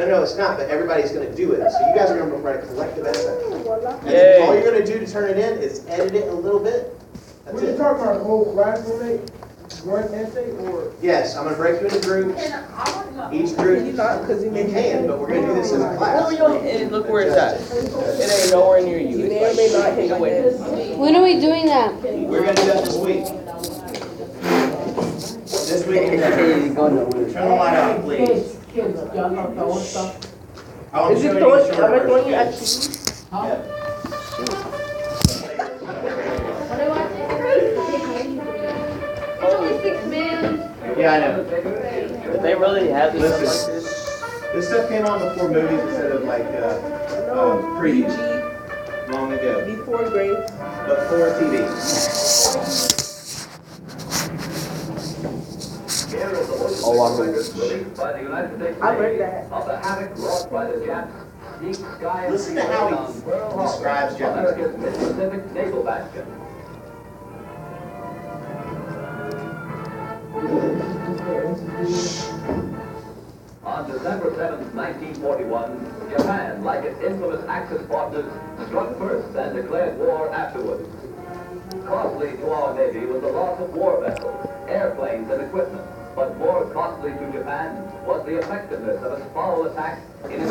No, it's not, but everybody's going to do it. So you guys are going to write a collective essay. And Yay. all you're going to do to turn it in is edit it a little bit. That's When you it. talking about the whole classroom, one essay or? Yes, I'm going to break you into groups. Each group, you can, but we're going to do this as a class. And look where it's at. It ain't nowhere near you. It's like, take away. When are we doing that? We're going to do that this week. This week and next. Turn the light off, please. I want to show you the short version. Yeah. Yeah, I know. If they really have this stuff like this. This stuff came on before movies instead of like previews. Long ago. Before grade. Before TV. Oh, I mean, I read that. Of the havoc wrought by the Japs, deep sky and Listen to how he describes Japanese. America's Mid-Pacific naval bastion. On December 7, 1941, Japan, like its infamous Axis partners, struck first and declared war afterwards. Costly to our Navy was the loss of war vessels, airplanes, and equipment. But more costly to Japan was the effectiveness of its foul attack in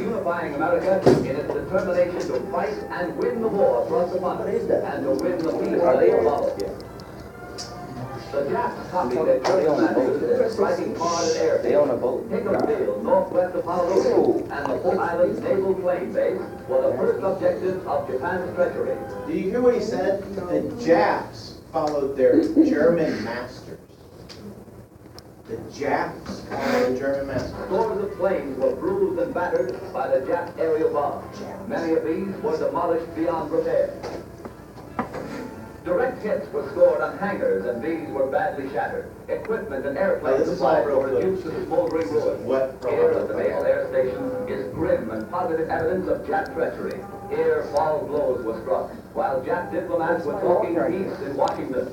unifying America in its determination to fight and win the war thrust upon it, and to win the peace that followed. The Japs copied their German masters, striking hard at air. they own a boat. Hickam Field, northwest of Honolulu, and the Full Island Naval Plane Base were the first objectives of Japan's treachery. Do you hear what he said? The Japs followed their German masters. The Japs followed the German masters. Scores of planes were bruised and battered by the Jap aerial bombs. Many of these were demolished beyond repair. Direct hits were scored on hangars, and these were badly shattered. Equipment and airplanes This is all were reduced to smoldering ruins. What Here at the Naval Air Station is grim and positive evidence of Jap treachery. Here, foul blows were struck, while Jap diplomats were talking peace in Washington.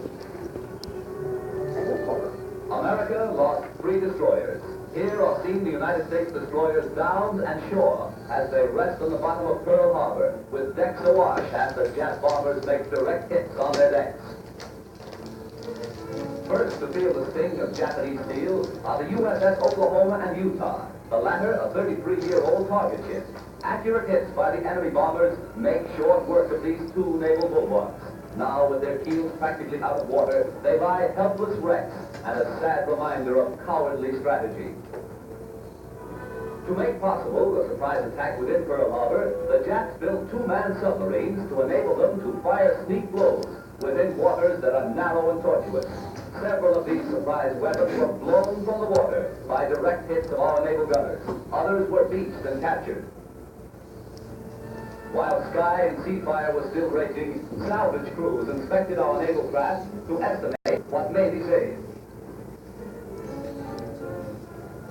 America lost 3 destroyers. Here are seen the United States destroyers downed and shore as they rest on the bottom of Pearl Harbor, with decks awash as the Jap bombers make direct hits on their decks. First to feel the sting of Japanese steel are the USS Oklahoma and Utah, the latter a 33-year-old target ship. Accurate hits by the enemy bombers make short work of these 2 naval bulwarks. Now, with their keels practically out of water, they lie helpless wrecks, and a sad reminder of cowardly strategy. To make possible the surprise attack within Pearl Harbor, the Japs built 2-man submarines to enable them to fire sneak blows within waters that are narrow and tortuous. Several of these surprise weapons were blown from the water by direct hits of our naval gunners. Others were beached and captured. While sky and sea fire was still raging, salvage crews inspected our naval craft to estimate what may be saved.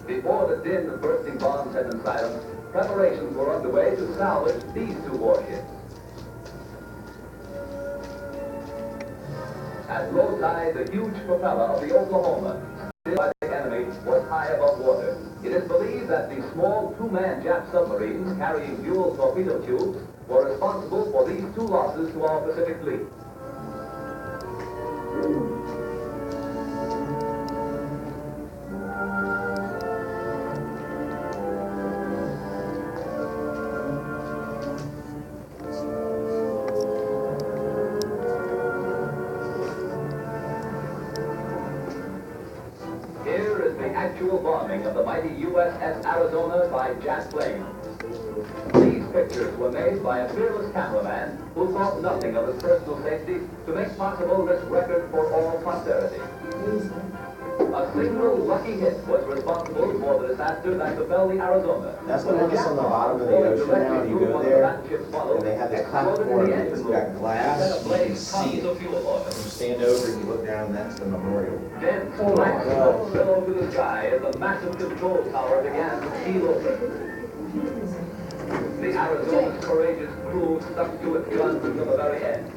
Before the din of bursting bombs had been silenced, preparations were underway to salvage these 2 warships. At low tide, the huge propeller of the Oklahoma, still by the enemy, was high above water. It is believed that the small 2-man Jap submarines carrying dual torpedo tubes were responsible for these 2 losses to our Pacific fleet. Here is the actual bombing of the mighty USS Arizona by Jap planes. These pictures were made by a fearless cameraman who thought nothing of his personal safety to make possible this record for all posterity. A single lucky hit was responsible for the disaster that befell the Arizona. That's the one that's on the bottom of the ocean now, and you go there, and they have this platform that's got glass, you can see it. You stand over and you look down, and that's the memorial. Dense black smoke billowed to the sky as the massive control tower began to keel over. The Arizona's courageous crew stuck to its guns until the very end.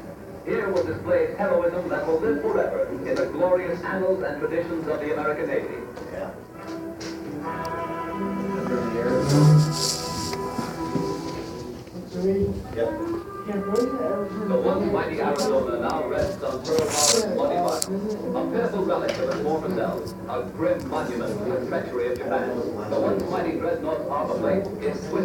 Here was displayed heroism that will live forever in the glorious annals and traditions of the American Navy. Yeah. Yep. The once mighty Arizona now rests on Pearl Harbor's bloody bottom, a pitiful relic of its former self, a grim monument to the treachery of Japan. The once mighty dreadnought harbor plate is twisted.